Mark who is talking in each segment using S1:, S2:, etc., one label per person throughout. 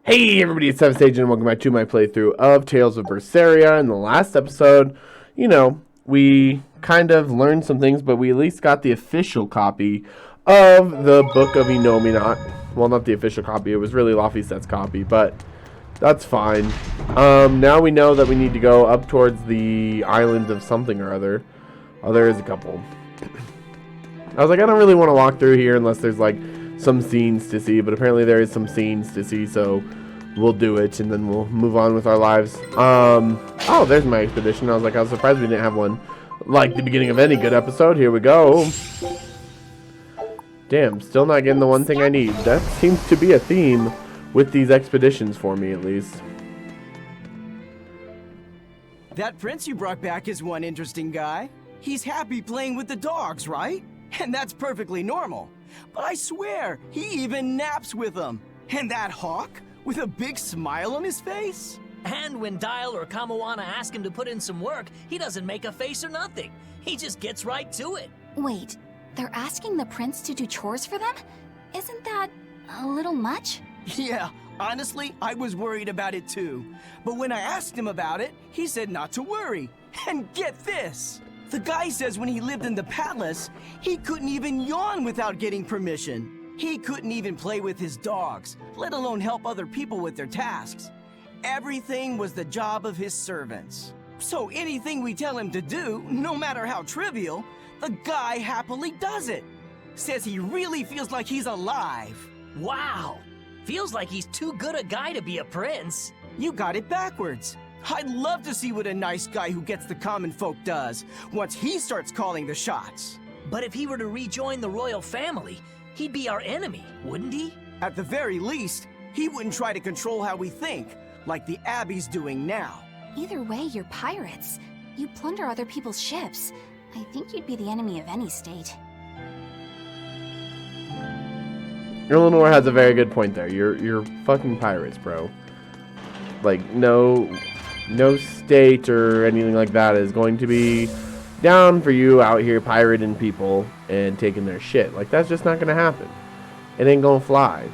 S1: Hey everybody, it's savagesageyt and welcome back to my playthrough of Tales of Berseria. In the last episode, we kind of learned some things, but we at least got the official copy of the Book of Enominat. Well, not the official copy, it was really Laufeyset's copy, but that's fine. Now we know that we need to go up towards the island of something or other. Oh, there is a couple. I was like, I don't really want to walk through here unless there's like some scenes to see, but apparently there is some scenes to see, so we'll do it and then we'll move on with our lives. Oh, there's my expedition. I was surprised we didn't have one like the beginning of any good episode. Here we go. Damn, still not getting the one thing I need. That seems to be a theme with these expeditions for me, at least.
S2: That prince you brought back is one interesting guy. He's happy playing with the dogs, right? And that's perfectly normal. But I swear, he even naps with them. And that hawk, with a big smile on his face?
S3: And when Dial or Moana ask him to put in some work, he doesn't make a face or nothing. He just gets right to it.
S4: Wait, they're asking the prince to do chores for them? Isn't that a little much?
S2: Yeah, honestly, I was worried about it too. But when I asked him about it, he said not to worry. And get this! The guy says when he lived in the palace, he couldn't even yawn without getting permission. He couldn't even play with his dogs, let alone help other people with their tasks. Everything was the job of his servants. So anything we tell him to do, no matter how trivial, the guy happily does it. Says he really feels like he's alive.
S3: Wow! Feels like he's too good a guy to be a prince.
S2: You got it backwards. I'd love to see what a nice guy who gets the common folk does once he starts calling the shots.
S3: But if he were to rejoin the royal family, he'd be our enemy, wouldn't he?
S2: At the very least, he wouldn't try to control how we think, like the Abbey's doing now.
S4: Either way, you're pirates. You plunder other people's ships. I think you'd be the enemy of any state.
S1: Eleanor has a very good point there. You're fucking pirates, bro. Like, no state or anything like that is going to be down for you out here pirating people and taking their shit. Like, that's just not gonna happen. It ain't gonna fly.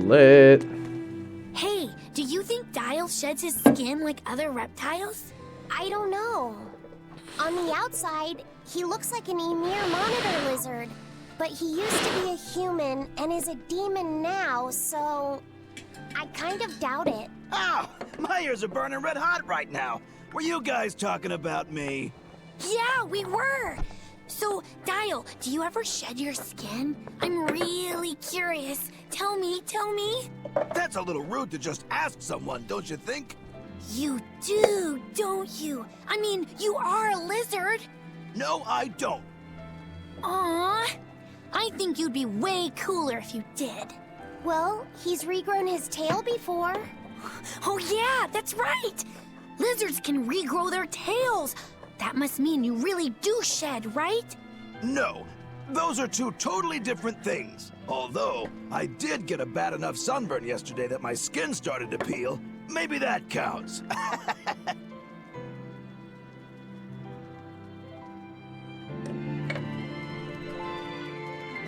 S1: Lit.
S5: Hey, do you think Dial sheds his skin like other reptiles?
S6: I don't know. On the outside, he looks like an Emir monitor lizard. But he used to be a human and is a demon now, so I kind of doubt it.
S7: Ow! My ears are burning red hot right now. Were you guys talking about me?
S5: Yeah, we were. So, Dial, do you ever shed your skin? I'm really curious. Tell me.
S7: That's a little rude to just ask someone, don't you think?
S5: You do, don't you? I mean, you are a lizard.
S7: No, I don't.
S5: Aww. I think you'd be way cooler if you did.
S6: Well, he's regrown his tail before.
S5: Oh yeah, that's right! Lizards can regrow their tails. That must mean you really do shed, right?
S7: No, those are two totally different things. Although, I did get a bad enough sunburn yesterday that my skin started to peel. Maybe that counts.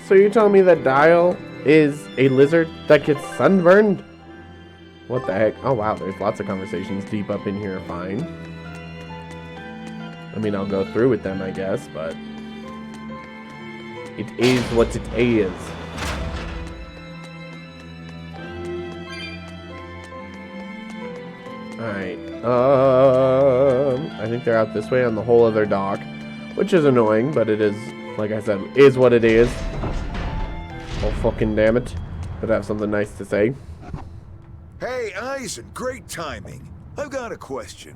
S1: So you're telling me that Dial is a lizard that gets sunburned? What the heck? Oh wow, there's lots of conversations deep up in here. Fine. I mean, I'll go through with them, I guess, but it is what it is. Alright, I think they're out this way on the whole other dock, which is annoying, but it is, like I said, is what it is. Oh, fucking damn it. Could have something nice to say.
S8: Hey, Eisen, great timing. I've got a question.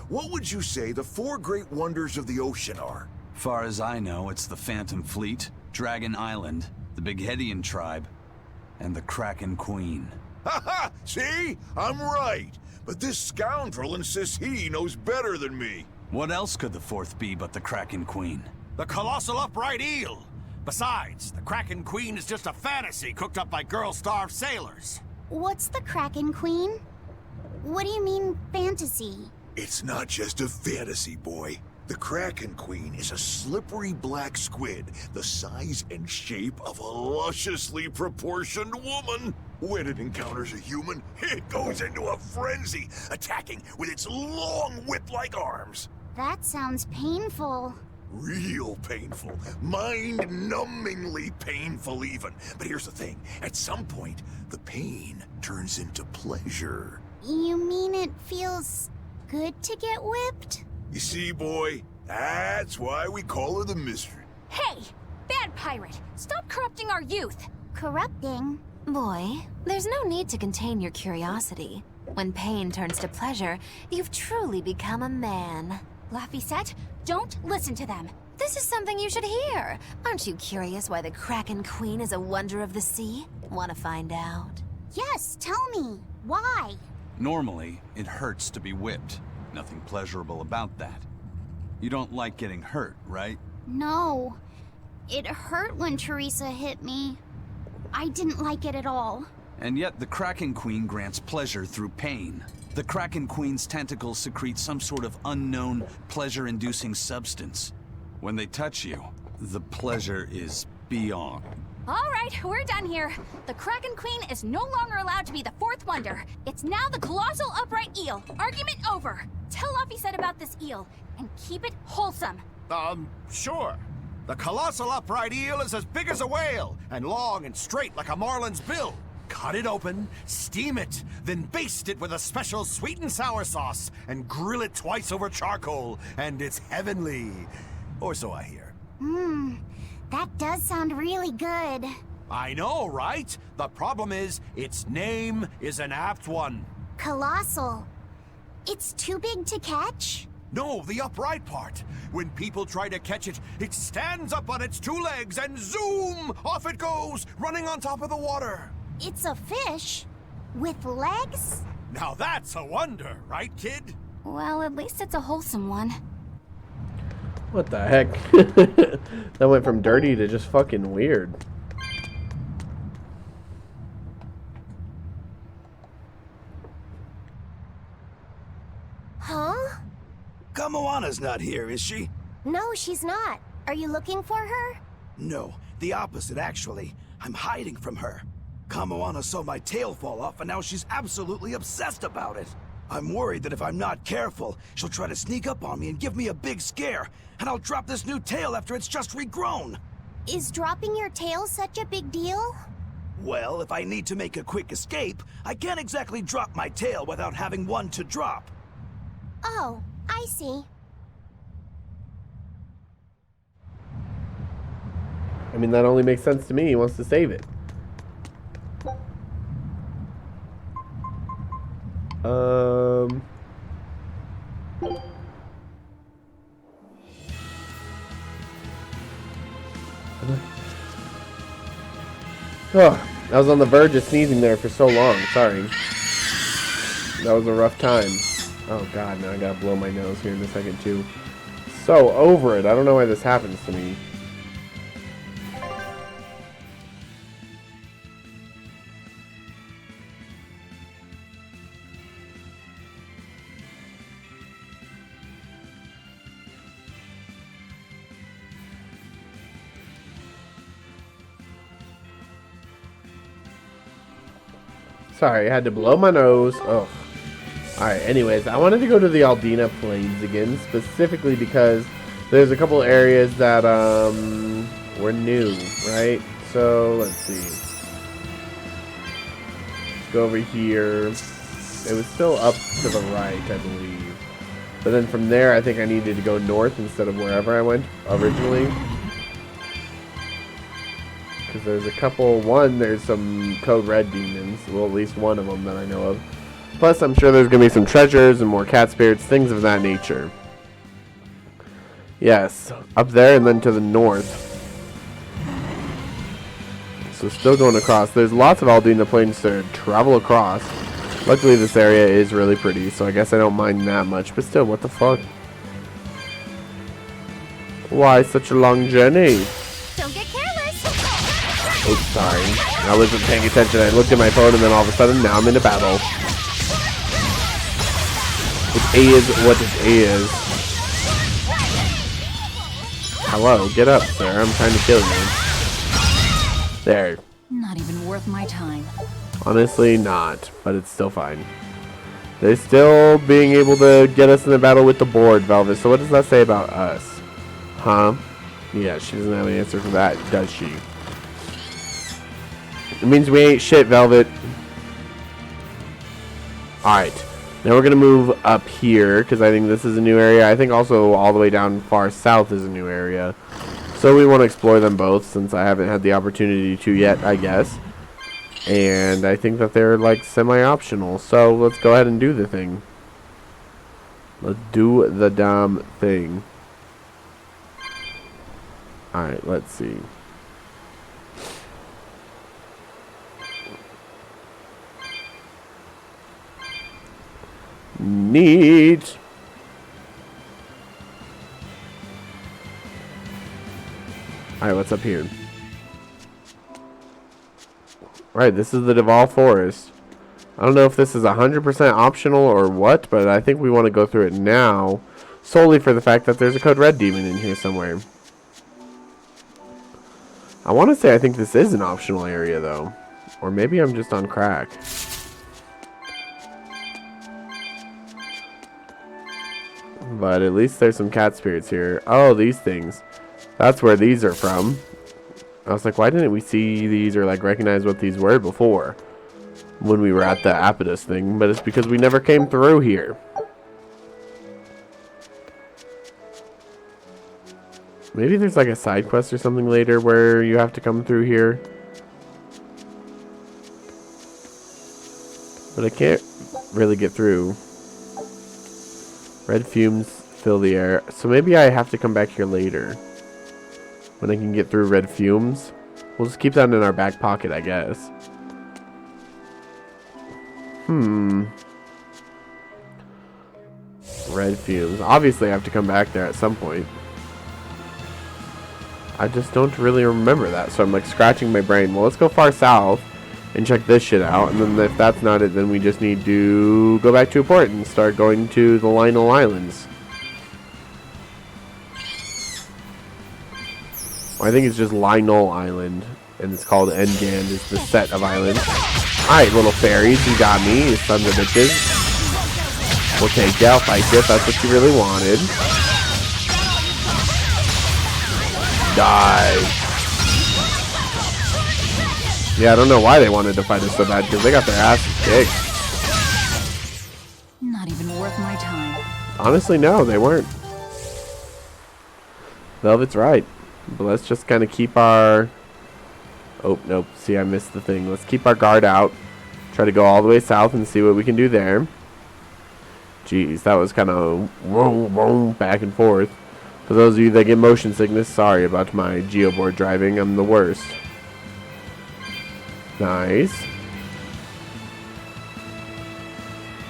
S8: What would you say the four great wonders of the ocean are?
S9: Far as I know, it's the Phantom Fleet, Dragon Island, the Bighedian tribe, and the Kraken Queen.
S8: Haha! See? I'm right. But this scoundrel insists he knows better than me.
S9: What else could the fourth be but the Kraken Queen?
S10: The colossal upright eel. Besides, the Kraken Queen is just a fantasy cooked up by girl-starved sailors.
S6: What's the Kraken Queen? What do you mean, fantasy?
S8: It's not just a fantasy, boy. The Kraken Queen is a slippery black squid, the size and shape of a lusciously proportioned woman. When it encounters a human, it goes into a frenzy, attacking with its long whip-like arms.
S6: That sounds painful.
S8: Real painful. Mind-numbingly painful even. But here's the thing. At some point, the pain turns into pleasure.
S6: You mean it feels good to get whipped?
S8: You see, boy? That's why we call her the Mystery.
S5: Hey, bad pirate, stop corrupting our youth.
S6: Corrupting?
S4: Boy, there's no need to contain your curiosity. When pain turns to pleasure, you've truly become a man.
S5: Laphicet, don't listen to them.
S4: This is something you should hear. Aren't you curious why the Kraken Queen is a wonder of the sea? Want to find out?
S6: Yes, tell me. Why?
S9: Normally, it hurts to be whipped. Nothing pleasurable about that. You don't like getting hurt, right?
S6: No. It hurt when Teresa hit me. I didn't like it at all.
S9: And yet the Kraken Queen grants pleasure through pain. The Kraken Queen's tentacles secrete some sort of unknown, pleasure-inducing substance. When they touch you, the pleasure is beyond.
S5: All right, we're done here. The Kraken Queen is no longer allowed to be the fourth wonder. It's now the colossal upright eel. Argument over. Tell Laphicet about this eel, and keep it wholesome.
S10: Sure. The colossal upright eel is as big as a whale, and long and straight like a marlin's bill. Cut it open, steam it, then baste it with a special sweet and sour sauce, and grill it twice over charcoal, and it's heavenly. Or so I hear.
S6: That does sound really good.
S10: I know, right? The problem is, its name is an apt one.
S6: Colossal. It's too big to catch?
S10: No, the upright part. When people try to catch it, it stands up on its two legs and zoom! Off it goes, running on top of the water.
S6: It's a fish? With legs?
S10: Now that's a wonder, right, kid?
S5: Well, at least it's a wholesome one.
S1: What the heck? That went from dirty to just fucking weird.
S6: Huh?
S7: Moana's not here, is she?
S6: No, she's not. Are you looking for her?
S7: No, the opposite, actually. I'm hiding from her. Moana saw my tail fall off, and now she's absolutely obsessed about it. I'm worried that if I'm not careful, she'll try to sneak up on me and give me a big scare, and I'll drop this new tail after it's just regrown.
S6: Is dropping your tail such a big deal?
S7: Well, if I need to make a quick escape, I can't exactly drop my tail without having one to drop.
S6: Oh, I see.
S1: I mean, that only makes sense to me. He wants to save it. Oh, I was on the verge of sneezing there for so long. Sorry. That was a rough time. Oh god, now I gotta blow my nose here in a second too. So over it. I don't know why this happens to me. Sorry, I had to blow my nose. Oh. Alright, anyways, I wanted to go to the Aldena Plains again, specifically because there's a couple areas that were new, right? So, let's see. Let's go over here. It was still up to the right, I believe. But then from there, I think I needed to go north instead of wherever I went originally. Because there's a couple, there's some Code Red demons, well at least one of them that I know of. Plus I'm sure there's going to be some treasures and more cat spirits, things of that nature. Yes, up there and then to the north. So still going across, there's lots of Aldena Plains to travel across. Luckily this area is really pretty, so I guess I don't mind that much, but still, what the fuck? Why such a long journey?
S5: Don't get careless.
S1: Oops, sorry. I wasn't paying attention. I looked at my phone and then all of a sudden, now I'm in a battle. Which is what it is. Hello, get up, sir. I'm trying to kill you. There.
S5: Not even worth my time.
S1: Honestly, not. But it's still fine. They're still being able to get us in a battle with the board, Velvet. So what does that say about us? Huh? Yeah, she doesn't have an answer for that, does she? It means we ain't shit, Velvet. Alright. Now we're going to move up here, because I think this is a new area. I think also all the way down far south is a new area. So we want to explore them both, since I haven't had the opportunity to yet, I guess. And I think that they're like semi-optional. So let's go ahead and do the thing. Let's do the damn thing. Alright, let's see. Neat. Alright, what's up here? Right, this is the Duval Forest. I don't know if this is 100% optional or what, but I think we want to go through it now, solely for the fact that there's a Code Red demon in here somewhere. I want to say I think this is an optional area, though. Or maybe I'm just on crack. But at least there's some cat spirits here. Oh, these things. That's where these are from. I was like, why didn't we see these or like recognize what these were before when we were at the Apodus thing? But it's because we never came through here. Maybe there's like a side quest or something later where you have to come through here. But I can't really get through. Red fumes fill the air. So maybe I have to come back here later. When I can get through red fumes. We'll just keep that in our back pocket, I guess. Red fumes. Obviously I have to come back there at some point. I just don't really remember that. So I'm like scratching my brain. Well, let's go far south and check this shit out. And then if that's not it, then we just need to go back to a port and start going to the Lionel Islands. I think it's just Lionel Island, and it's called Engand, is the set of islands. Alright, little fairies, you got me, you sons of bitches. We'll take you, I'll fight you if that's what you really wanted. Die. Yeah, I don't know why they wanted to fight us so bad, because they got their asses kicked.
S5: Not even worth my time.
S1: Honestly, no, they weren't. Velvet's right. But let's just kind of keep our... Oh, nope. See, I missed the thing. Let's keep our guard out. Try to go all the way south and see what we can do there. Jeez, that was kind of back and forth. For those of you that get motion sickness, sorry about my geoboard driving. I'm the worst. Nice.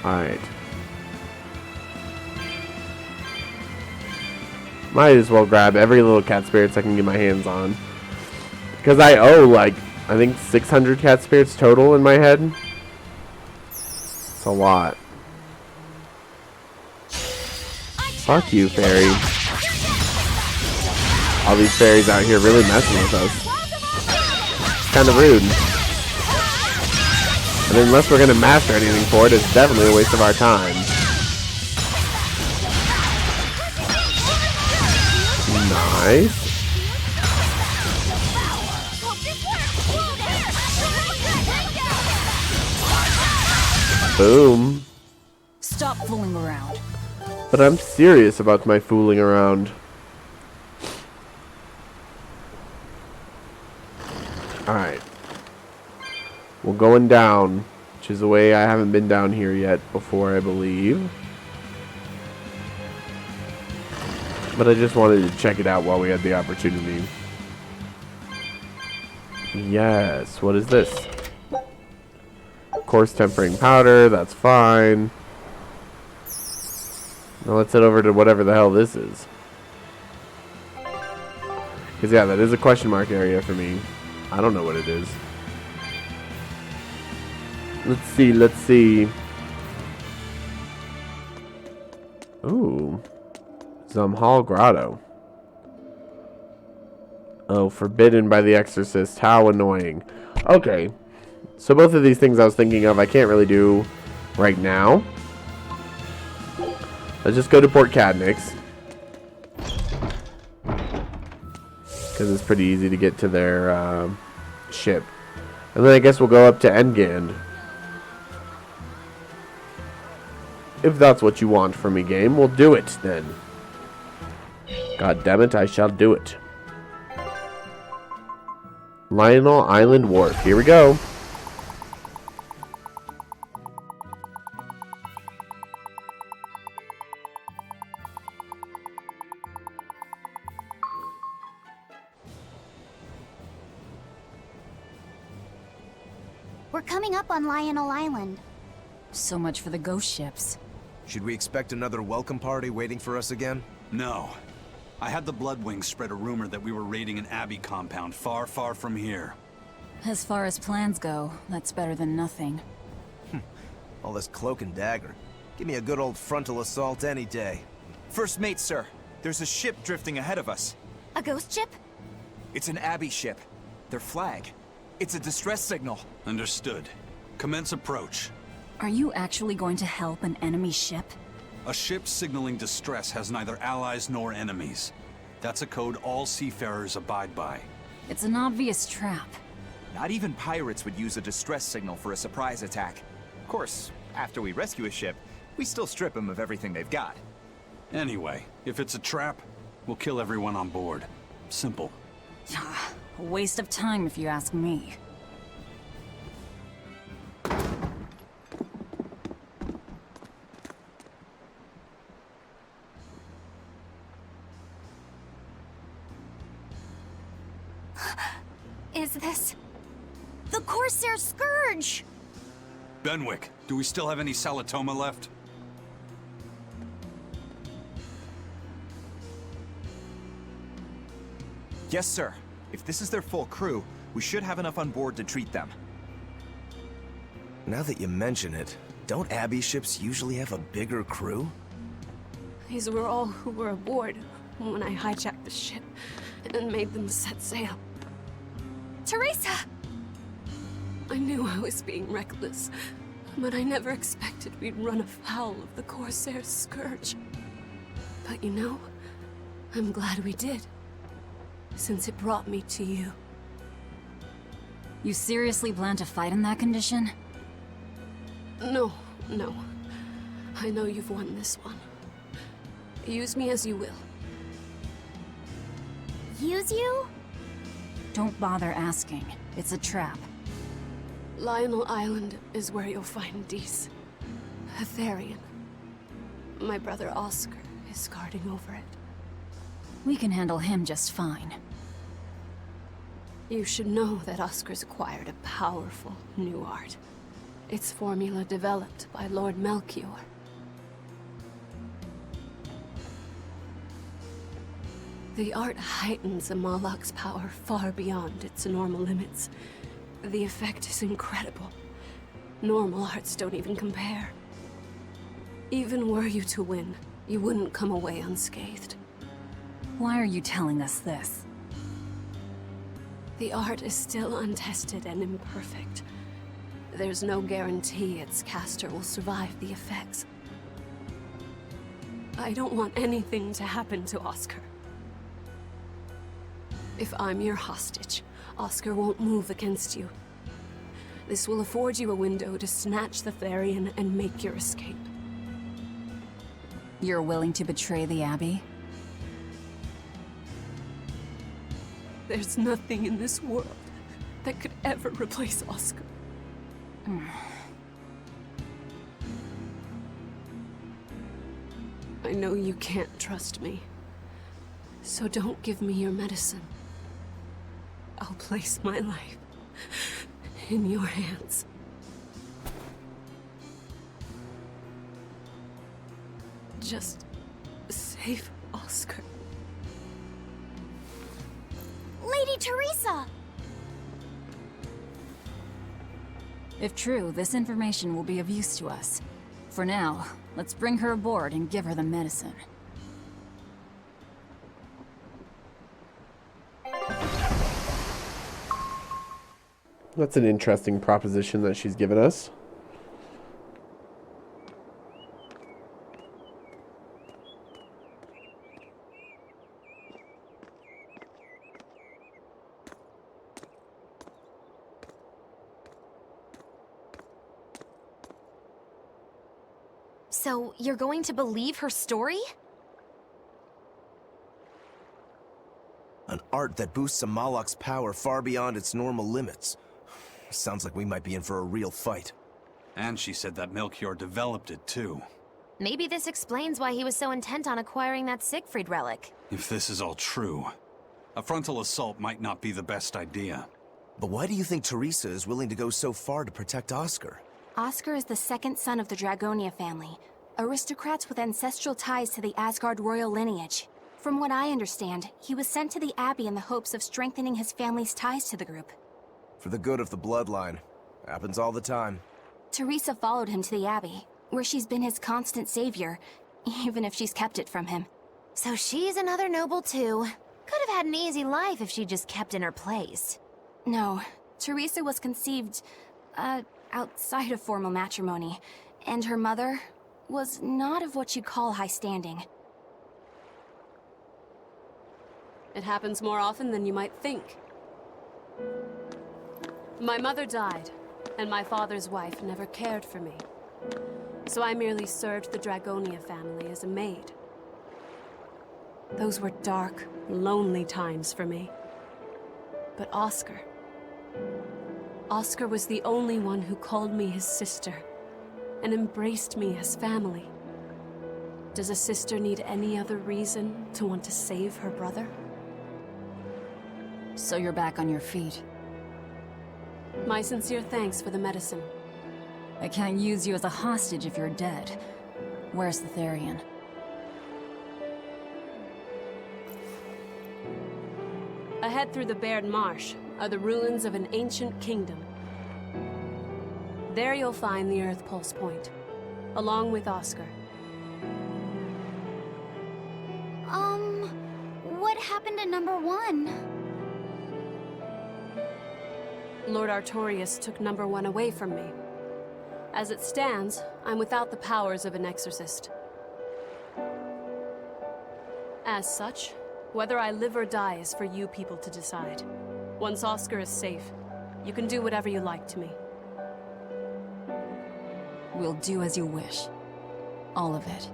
S1: Alright. Might as well grab every little cat spirits I can get my hands on. Because I owe, like, I think 600 cat spirits total in my head. It's a lot. Fuck you, fairy. All these fairies out here really messing with us. It's kind of rude. And unless we're going to master anything for it, it's definitely a waste of our time. Nice. Boom.
S5: Stop fooling around.
S1: But I'm serious about my fooling around. Alright. We're going down, which is a way I haven't been down here yet before, I believe. But I just wanted to check it out while we had the opportunity. Yes, what is this? Coarse tempering powder, that's fine. Now let's head over to whatever the hell this is. Because yeah, that is a question mark area for me. I don't know what it is. Let's see, let's see. Ooh. Zamhal Grotto. Oh, forbidden by the exorcist. How annoying. Okay. So both of these things I was thinking of, I can't really do right now. Let's just go to Port Cadnix. Because it's pretty easy to get to their ship. And then I guess we'll go up to Engand. If that's what you want from me, game, we'll do it then. God damn it, I shall do it. Lionel Island Wharf. Here we go.
S5: We're coming up on Lionel Island.
S11: So much for the ghost ships.
S10: Should we expect another welcome party waiting for us again?
S9: No. I had the Bloodwings spread a rumor that we were raiding an Abbey compound far, far from here.
S11: As far as plans go, that's better than nothing.
S10: All this cloak and dagger. Give me a good old frontal assault any day.
S12: First mate, sir. There's a ship drifting ahead of us.
S5: A ghost ship?
S12: It's an Abbey ship. Their flag. It's a distress signal.
S9: Understood. Commence approach.
S11: Are you actually going to help an enemy ship?
S9: A ship signaling distress has neither allies nor enemies. That's a code all seafarers abide by.
S11: It's an obvious trap.
S12: Not even pirates would use a distress signal for a surprise attack. Of course, after we rescue a ship, we still strip them of everything they've got.
S9: Anyway, if it's a trap, we'll kill everyone on board. Simple.
S11: A waste of time if you ask me.
S5: Is this... the Corsair Scourge?
S9: Benwick, do we still have any Salatoma left?
S12: Yes, sir. If this is their full crew, we should have enough on board to treat them.
S10: Now that you mention it, don't Abbey ships usually have a bigger crew?
S13: These were all who were aboard when I hijacked the ship and made them set sail.
S5: Teresa!
S13: I knew I was being reckless, but I never expected we'd run afoul of the Corsair Scourge. But you know, I'm glad we did, since it brought me to you.
S11: You seriously plan to fight in that condition?
S13: No. I know you've won this one. Use me as you will.
S6: Use you?
S11: Don't bother asking. It's a trap.
S13: Lionel Island is where you'll find Dees. A Therian. My brother Oscar is guarding over it.
S11: We can handle him just fine.
S13: You should know that Oscar's acquired a powerful new art. Its formula developed by Lord Melchior. The art heightens a Moloch's power far beyond its normal limits. The effect is incredible. Normal arts don't even compare. Even were you to win, you wouldn't come away unscathed.
S11: Why are you telling us this?
S13: The art is still untested and imperfect. There's no guarantee its caster will survive the effects. I don't want anything to happen to Oscar. If I'm your hostage, Oscar won't move against you. This will afford you a window to snatch the Therian and make your escape.
S11: You're willing to betray the Abbey?
S13: There's nothing in this world that could ever replace Oscar. I know you can't trust me, so don't give me your medicine. I'll place my life in your hands. Just save Oscar.
S6: Lady Teresa!
S11: If true, this information will be of use to us. For now, let's bring her aboard and give her the medicine.
S1: That's an interesting proposition that she's given us.
S4: So, you're going to believe her story?
S14: An art that boosts a Moloch's power far beyond its normal limits. Sounds like we might be in for a real fight.
S9: And she said that Melchior developed it, too.
S4: Maybe this explains why he was so intent on acquiring that Siegfried relic.
S9: If this is all true, a frontal assault might not be the best idea.
S14: But why do you think Teresa is willing to go so far to protect Oscar?
S5: Oscar is the second son of the Dragonia family, aristocrats with ancestral ties to the Asgard royal lineage. From what I understand, he was sent to the Abbey in the hopes of strengthening his family's ties to the group.
S14: For the good of the bloodline. Happens all the time.
S5: Teresa followed him to the Abbey, where she's been his constant savior, even if she's kept it from him.
S4: So she's another noble too. Could have had an easy life if she just kept in her place.
S5: No, Teresa was conceived, outside of formal matrimony, and her mother was not of what you'd call high standing.
S13: It happens more often than you might think. My mother died, and my father's wife never cared for me. So I merely served the Dragonia family as a maid. Those were dark, lonely times for me. But Oscar was the only one who called me his sister and embraced me as family. Does a sister need any other reason to want to save her brother?
S11: So you're back on your feet.
S13: My sincere thanks for the medicine.
S11: I can't use you as a hostage if you're dead. Where's the Therian?
S13: Ahead through the Baird Marsh are the ruins of an ancient kingdom. There you'll find the Earth Pulse Point, along with Oscar.
S5: What happened to number 1?
S13: Lord Artorius took number 1 away from me. As it stands, I'm without the powers of an exorcist. As such, whether I live or die is for you people to decide. Once Oscar is safe, you can do whatever you like to me.
S11: We'll do as you wish. All of it.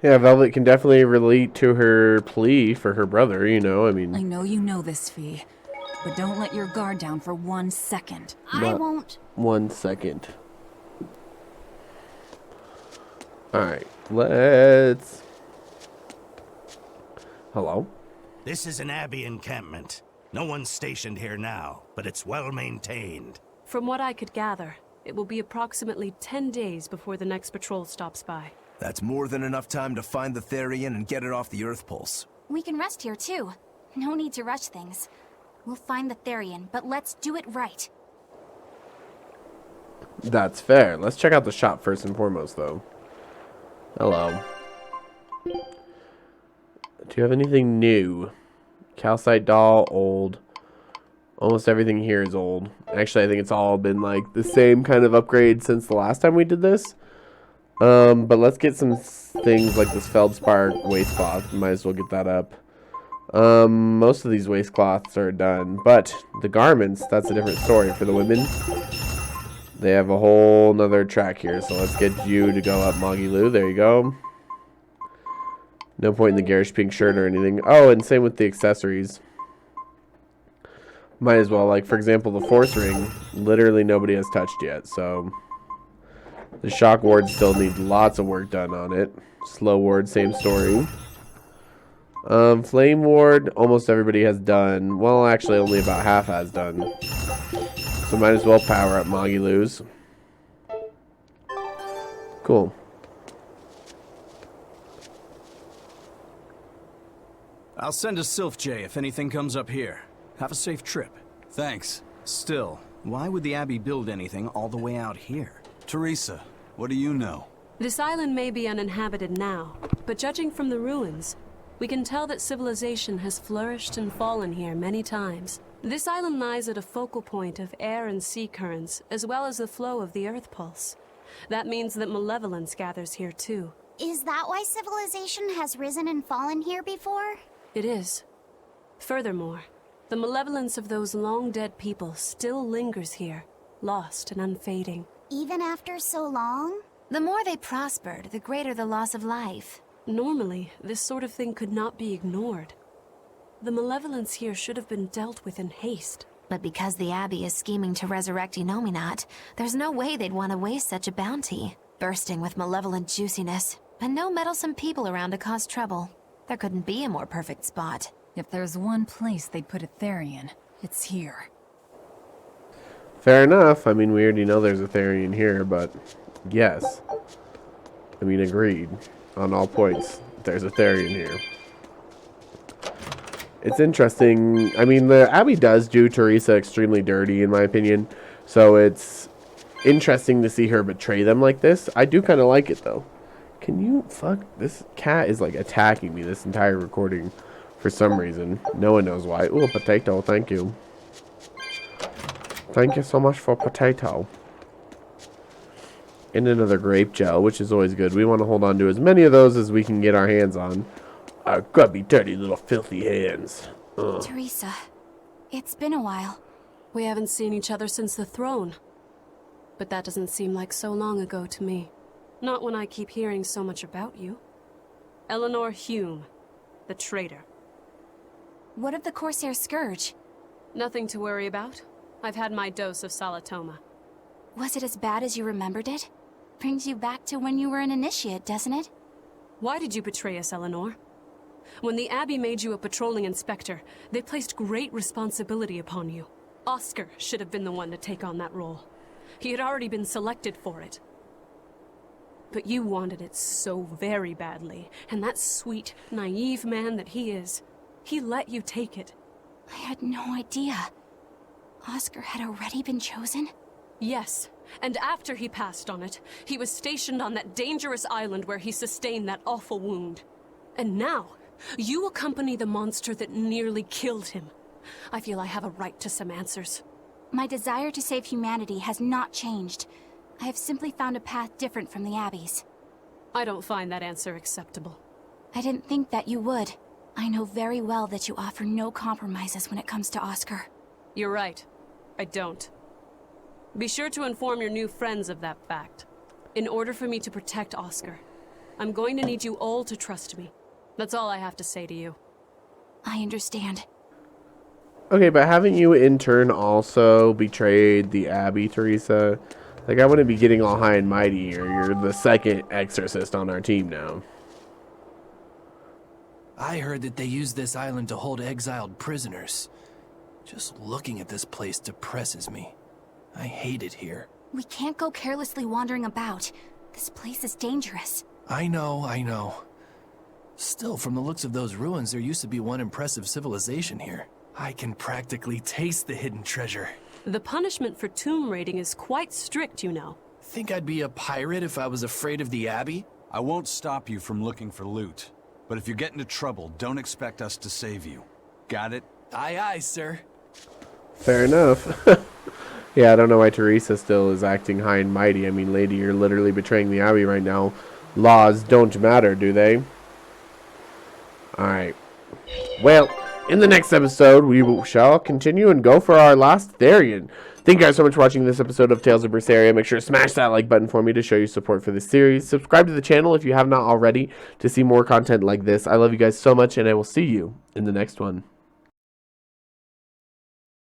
S1: Yeah, Velvet can definitely relate to her plea for her brother, you know, I mean...
S11: I know you know this, Fee, but don't let your guard down for 1 second.
S5: I won't.
S1: 1 second. Alright, let's... Hello?
S10: This is an Abbey encampment. No one's stationed here now, but it's well maintained.
S13: From what I could gather, it will be approximately 10 days before the next patrol stops by.
S14: That's more than enough time to find the Therian and get it off the Earth Pulse.
S5: We can rest here too. No need to rush things. We'll find the Therian, but let's do it right.
S1: That's fair. Let's check out the shop first and foremost, though. Hello. Do you have anything new? Calcite doll, old. Almost everything here is old. Actually, I think it's all been like the same kind of upgrade since the last time we did this. But let's get some things like this Feldspar waistcloth. Might as well get that up. Most of these waistcloths are done, but the garments, that's a different story for the women. They have a whole nother track here, so let's get you to go up, Magilu. There you go. No point in the garish pink shirt or anything. Oh, and same with the accessories. Might as well, like, for example, the force ring, literally nobody has touched yet, so... The shock ward still needs lots of work done on it. Slow ward, same story. Flame ward, almost everybody has done. Well, actually, only about half has done. So might as well power up Magilu's. Cool.
S15: I'll send a Sylph J if anything comes up here. Have a safe trip.
S9: Thanks.
S15: Still, why would the Abbey build anything all the way out here?
S9: Teresa, what do you know?
S13: This island may be uninhabited now, but judging from the ruins, We can tell that civilization has flourished and fallen here many times. This island lies at a focal point of air and sea currents, as well as the flow of the Earth pulse. That means that malevolence gathers here too.
S6: Is that why civilization has risen and fallen here before?
S13: It is. Furthermore, the malevolence of those long-dead people still lingers here, lost and unfading.
S6: Even after so long?
S4: The more they prospered, the greater the loss of life.
S13: Normally, this sort of thing could not be ignored. The malevolence here should have been dealt with in haste.
S4: But because the Abbey is scheming to resurrect Inominat, there's no way they'd want to waste such a bounty. Bursting with malevolent juiciness, and no meddlesome people around to cause trouble. There couldn't be a more perfect spot.
S11: If there's one place they'd put a Therian, it's here.
S1: Fair enough. I mean, we already know there's a Therian here, but yes. I mean, agreed. On all points, there's a Therian here. It's interesting. I mean, the Abbey does do Teresa extremely dirty, in my opinion. So it's interesting to see her betray them like this. I do kind of like it, though. Can you... Fuck. This cat is, like, attacking me this entire recording for some reason. No one knows why. Ooh, a potato. Thank you. Thank you so much for potato. And another grape gel, which is always good. We want to hold on to as many of those as we can get our hands on. Our grubby, dirty little filthy hands. Ugh.
S5: Teresa, it's been a while.
S13: We haven't seen each other since the throne. But that doesn't seem like so long ago to me. Not when I keep hearing so much about you. Eleanor Hume, the traitor.
S5: What of the Corsair Scourge?
S13: Nothing to worry about. I've had my dose of Salatoma.
S5: Was it as bad as you remembered it? Brings you back to when you were an initiate, doesn't it?
S13: Why did you betray us, Eleanor? When the Abbey made you a patrolling inspector, they placed great responsibility upon you. Oscar should have been the one to take on that role. He had already been selected for it. But you wanted it so very badly, and that sweet, naive man that he is, he let you take it.
S5: I had no idea. Oscar had already been chosen?
S13: Yes, and after he passed on it, he was stationed on that dangerous island where he sustained that awful wound. And now, you accompany the monster that nearly killed him. I feel I have a right to some answers.
S5: My desire to save humanity has not changed. I have simply found a path different from the Abbey's.
S13: I don't find that answer acceptable.
S5: I didn't think that you would. I know very well that you offer no compromises when it comes to Oscar.
S13: You're right. I don't. Be sure to inform your new friends of that fact. In order for me to protect Oscar, I'm going to need you all to trust me. That's all I have to say to you.
S5: I understand.
S1: Okay, but haven't you in turn also betrayed the Abbey, Teresa? Like, I wouldn't be getting all high and mighty here. You're the second exorcist on our team now.
S16: I heard that they use this island to hold exiled prisoners. Just looking at this place depresses me. I hate it here.
S5: We can't go carelessly wandering about. This place is dangerous.
S16: I know. Still, from the looks of those ruins, there used to be one impressive civilization here. I can practically taste the hidden treasure.
S13: The punishment for tomb raiding is quite strict, you know.
S16: Think I'd be a pirate if I was afraid of the Abbey?
S9: I won't stop you from looking for loot. But if you get into trouble, don't expect us to save you. Got it?
S16: Aye, aye, sir.
S1: Fair enough. Yeah, I don't know why Teresa still is acting high and mighty. I mean, lady, you're literally betraying the Abbey right now. Laws don't matter, do they? Alright. Well, in the next episode, we shall continue and go for our last Therian. Thank you guys so much for watching this episode of Tales of Berseria. Make sure to smash that like button for me to show you support for this series. Subscribe to the channel if you have not already to see more content like this. I love you guys so much, and I will see you in the next one.